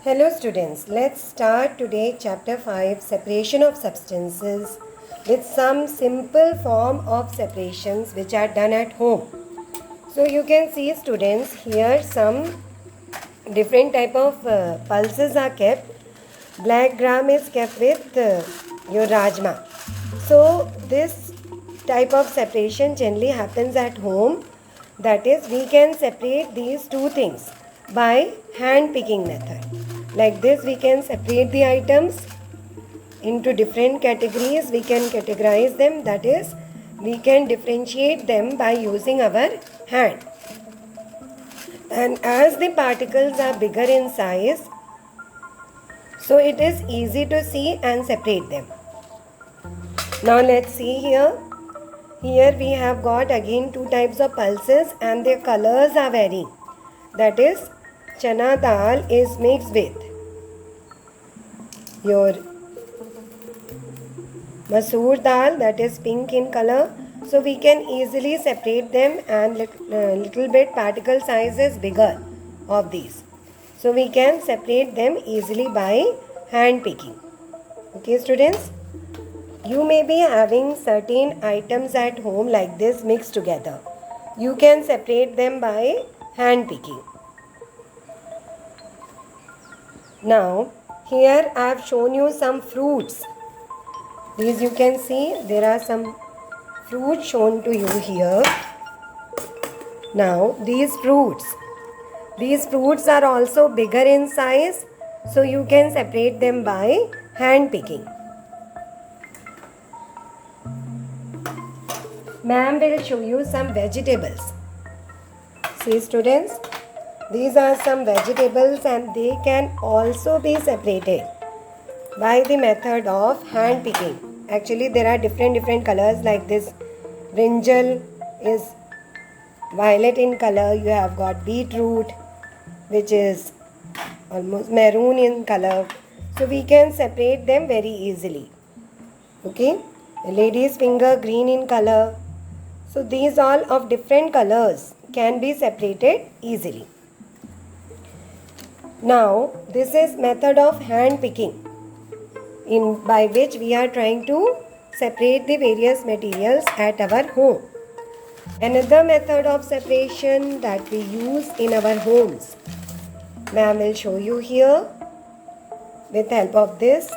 Hello students, let's start today chapter 5 separation of substances with some simple form of separations which are done at home. So you can see students here some different type of pulses are kept. Black gram is kept with your rajma. So this type of separation generally happens at home. That is, we can separate these two things by hand picking method. Like this, we can separate the items into different categories. We can categorize them. That is, we can differentiate them by using our hand. And as the particles are bigger in size, so it is easy to see and separate them. Now let's see here. Here we have got again two types of pulses and their colors are varying. That is, chana dal is mixed with your masoor dal, that is pink in color. So we can easily separate them, and little bit particle size is bigger of these. So we can separate them easily by hand picking. Okay students, you may be having certain items at home like this mixed together. You can separate them by hand picking. Now here I have shown you some fruits. These you can see, there are some fruits shown to you here. Now these fruits are also bigger in size, so you can separate them by hand picking. Ma'am will show you some vegetables. See students, these are some vegetables and they can also be separated by the method of hand picking. Actually there are different colors like this. Brinjal is violet in color. You have got beetroot which is almost maroon in color. So we can separate them very easily. Okay, lady's finger green in color. So these all of different colors can be separated easily. Now this is method of hand picking, by which we are trying to separate the various materials at our home. Another method of separation that we use in our homes, ma'am will show you here with help of this.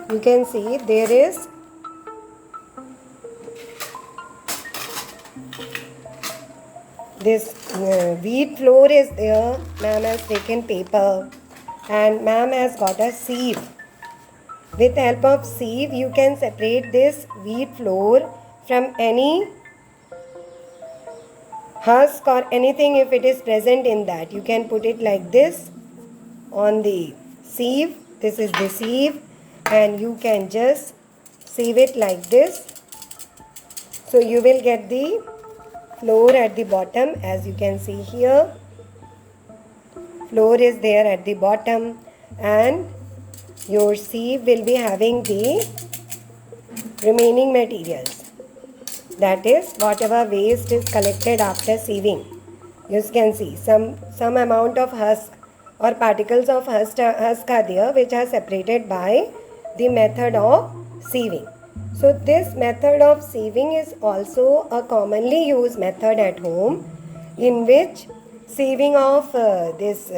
You can see there is this wheat flour is there. Ma'am has taken paper and ma'am has got a sieve. With help of sieve you can separate this wheat flour from any husk or anything if it is present in that. You can put it like this on the sieve. This is the sieve and you can just sieve it like this. So you will get the flour at the bottom, as you can see here. Flour is there at the bottom and your sieve will be having the remaining materials. That is, whatever waste is collected after sieving. You can see some amount of husk or particles of husk are there which are separated by the method of sieving. So this method of sieving is also a commonly used method at home, in which sieving of this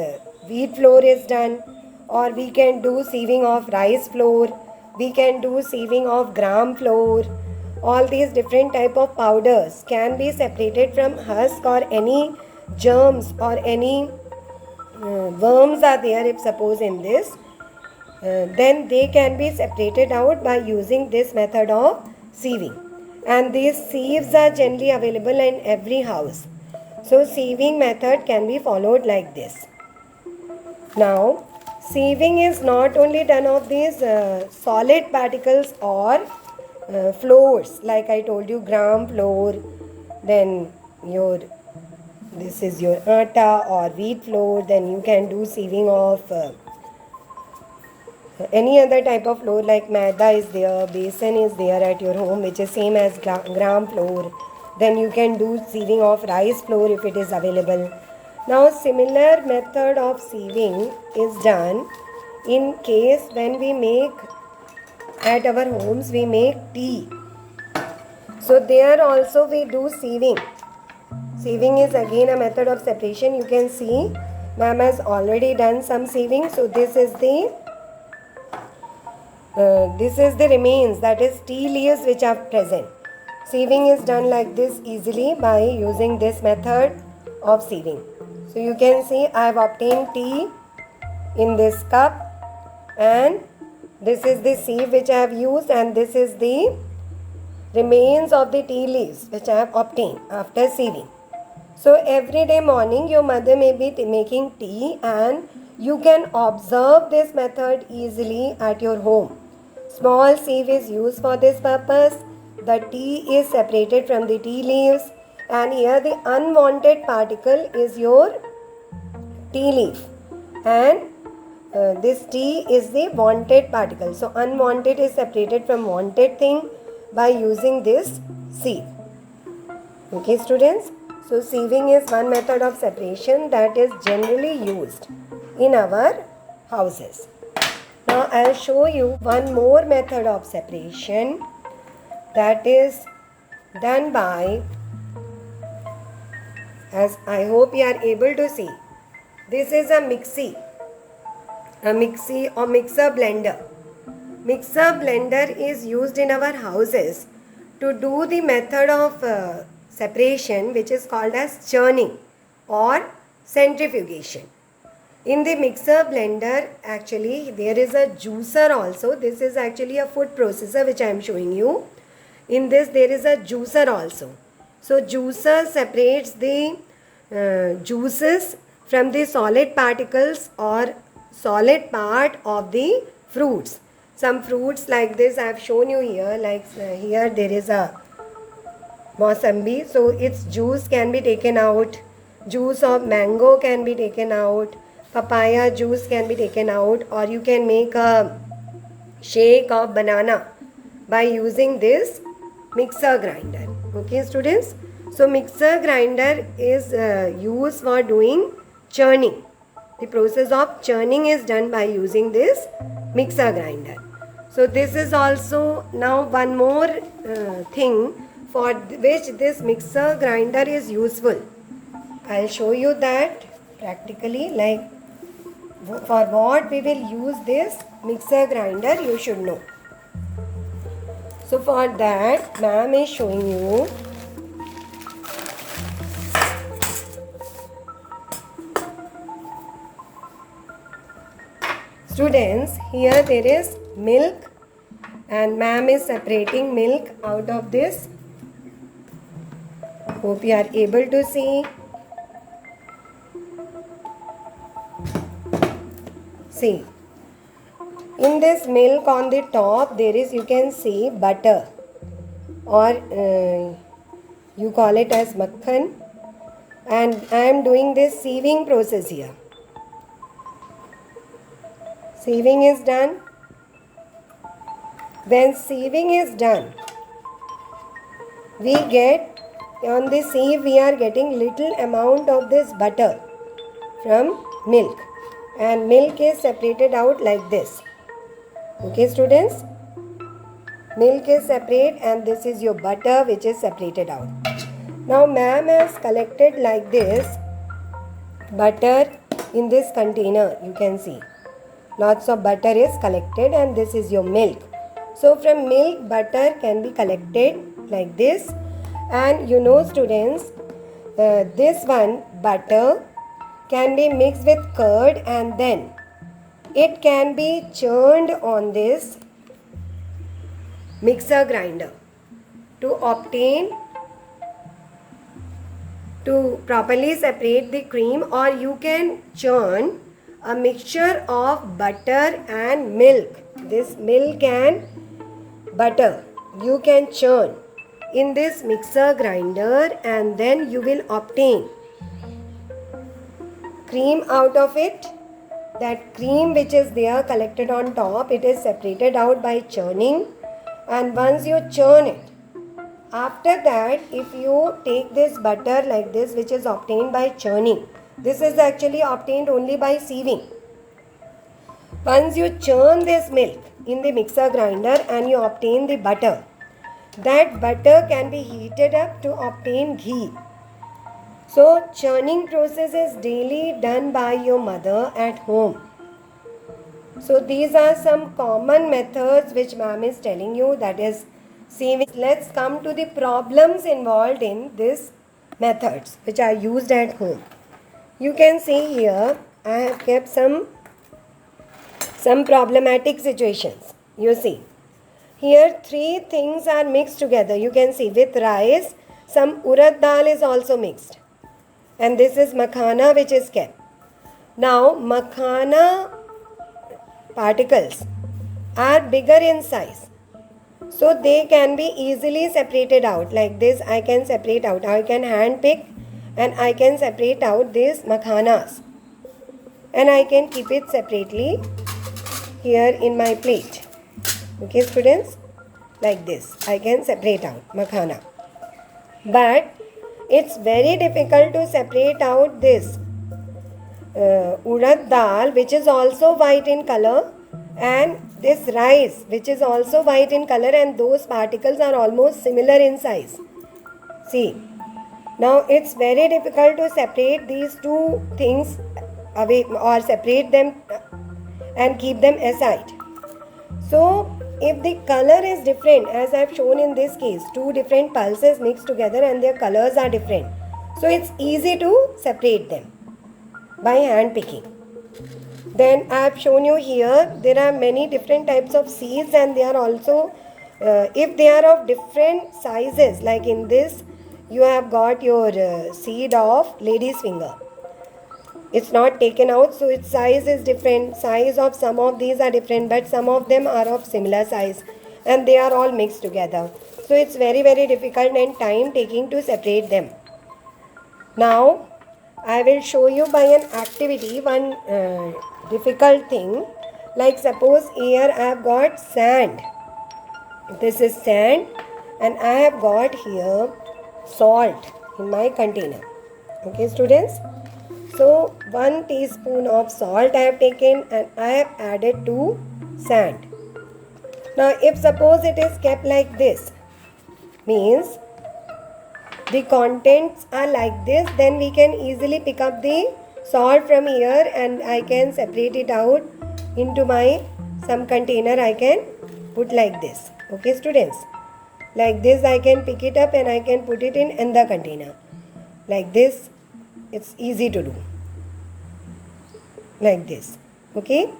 wheat flour is done, or we can do sieving of rice flour, we can do sieving of gram flour. All these different type of powders can be separated from husk, or any germs or any worms are there if suppose in this. Then they can be separated out by using this method of sieving. And these sieves are generally available in every house. So sieving method can be followed like this. Now sieving is not only done of these solid particles or flours, like I told you, gram flour, then this is your atta or wheat flour. Then you can do sieving of any other type of flour, like maida is there, besan is there at your home, which is same as gram flour. Then you can do sieving of rice flour if it is available. Now similar method of sieving is done in case when we make at our homes we make tea. So there also we do sieving. Sieving is again a method of separation. You can see ma'am has already done some sieving. So this is the remains, that is tea leaves which are present. Sieving is done like this easily by using this method of sieving. So you can see I have obtained tea in this cup, and this is the sieve which I have used, and this is the remains of the tea leaves which I have obtained after sieving. So every day morning your mother may be making tea, and you can observe this method easily at your home. Small sieve is used for this purpose. The tea is separated from the tea leaves, and here the unwanted particle is your tea leaf, and this tea is the wanted particle. So unwanted is separated from wanted thing by using this sieve. Okay students, so sieving is one method of separation that is generally used in our houses. Now I'll show you one more method of separation that is done by, as I hope you are able to see, this is a mixie or mixer blender. Mixer blender is used in our houses to do the method of separation which is called as churning or centrifugation. In the mixer blender actually there is a juicer also. This is actually a food processor which I am showing you. In this there is a juicer also. So juicer separates the juices from the solid particles or solid part of the fruits. Some fruits like this I have shown you here, like here there is a Mossambi, so its juice can be taken out. Juice of mango can be taken out. Papaya juice can be taken out, or you can make a shake of banana by using this mixer grinder. Okay students, so mixer grinder is used for doing churning. The process of churning is done by using this mixer grinder. So this is also now one more thing for which this mixer grinder is useful. I'll show you that practically, like for what we will use this mixer grinder, you should know. So for that ma'am is showing you students, here there is milk, and ma'am is separating milk out of this. Hope you are able to see. See, in this milk on the top there is, you can see, butter, or you call it as makhan, and I am doing this sieving process here. Sieving is done. When sieving is done, we get on the sieve we are getting little amount of this butter from milk, and milk is separated out like this. Okay students, milk is separate and this is your butter which is separated out. Now ma'am has collected like this butter in this container. You can see lots of butter is collected, and this is your milk. So from milk butter can be collected like this, and you know students, this one butter can be mixed with curd, and then it can be churned on this mixer grinder to properly separate the cream, or you can churn a mixture of butter and milk. This milk and butter you can churn in this mixer grinder, and then you will obtain cream out of it. That cream which is there collected on top, it is separated out by churning, and once you churn it, after that if you take this butter like this which is obtained by churning, This is actually obtained only by sieving. Once you churn this milk in the mixer grinder and you obtain the butter, that butter can be heated up to obtain ghee. So churning process is daily done by your mother at home. So these are some common methods which ma'am is telling you, that is sieving. Let's come to the problems involved in these methods which are used at home. You can see here I have kept some problematic situations. You see here 3 things are mixed together. You can see with rice, some urad dal is also mixed, and this is makhana which is kept. Now makhana particles are bigger in size, so they can be easily separated out. Like this I can separate out. I can hand pick and I can separate out these makhanas, and I can keep it separately here in my plate. Okay students, like this I can separate out makhana. But it's very difficult to separate out this urad dal, which is also white in color, and this rice which is also white in color, and those particles are almost similar in size. See, now it's very difficult to separate these 2 things away, or separate them and keep them aside. So if the color is different, as I have shown in this case, 2 different pulses mixed together and their colors are different, so it's easy to separate them by hand picking. Then I have shown you here there are many different types of seeds, and they are also if they are of different sizes, like in this you have got your seed of lady's finger. It's not taken out, so its size is different. Size of some of these are different, but some of them are of similar size, and they are all mixed together. So it's very difficult and time taking to separate them. Now I will show you by an activity one difficult thing. Like suppose here I have got sand. This is sand, and I have got here salt in my container. Okay students, so 1 teaspoon of salt I have taken and I have added to sand. Now if suppose it is kept like this, means the contents are like this, then we can easily pick up the salt from here and I can separate it out into my some container. I can put like this. Okay students, like this I can pick it up and I can put it in the container. Like this, it's easy to do. Like this. Okay.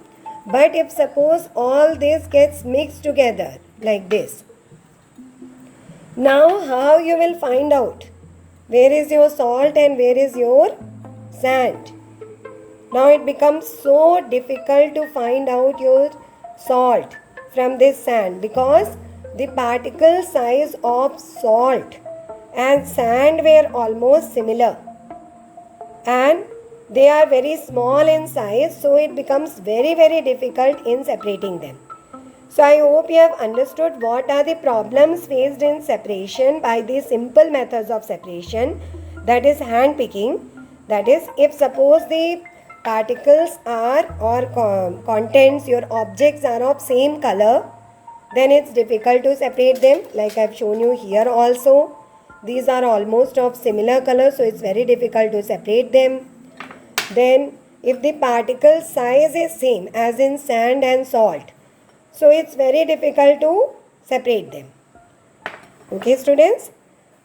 But if suppose all this gets mixed together like this, now how you will find out where is your salt and where is your sand? Now it becomes so difficult to find out your salt from this sand, because the particle size of salt and sand were almost similar, and they are very small in size, so it becomes very difficult in separating them. So I hope you have understood what are the problems faced in separation by the simple methods of separation, that is hand picking. That is, if suppose the particles are or contents, your objects are of same color, then it's difficult to separate them. Like I have shown you here also, these are almost of similar color, so it's very difficult to separate them. Then if the particle size is same as in sand and salt, so it's very difficult to separate them. Okay students,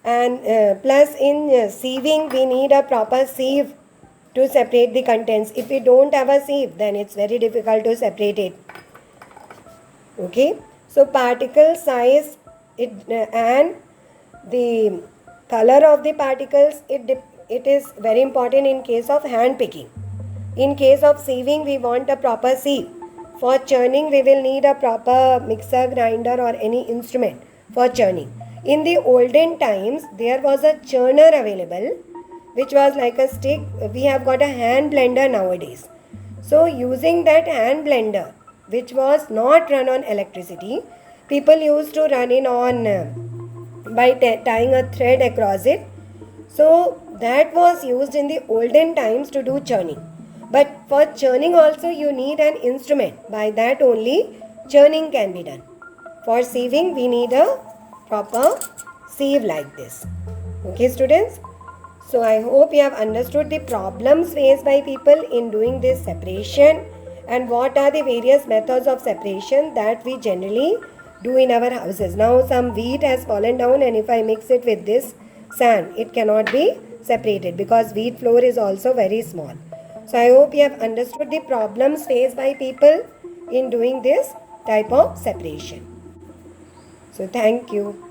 and plus in sieving we need a proper sieve to separate the contents. If we don't have a sieve, then it's very difficult to separate it. Okay, so particle size and the color of the particles, it is very important in case of hand picking. In case of sieving, we want a proper sieve. For churning, we will need a proper mixer, grinder or any instrument for churning. In the olden times, there was a churner available, which was like a stick. We have got a hand blender nowadays. So using that hand blender, which was not run on electricity, people used to run it on by tying a thread across it. So that was used in the olden times to do churning. But for churning also you need an instrument. By that only churning can be done. For sieving we need a proper sieve like this. Okay students? So I hope you have understood the problems faced by people in doing this separation and what are the various methods of separation that we generally do in our houses. Now some wheat has fallen down and if I mix it with this sand, it cannot be separated because wheat flour is also very small. So I hope you have understood the problems faced by people in doing this type of separation. So thank you.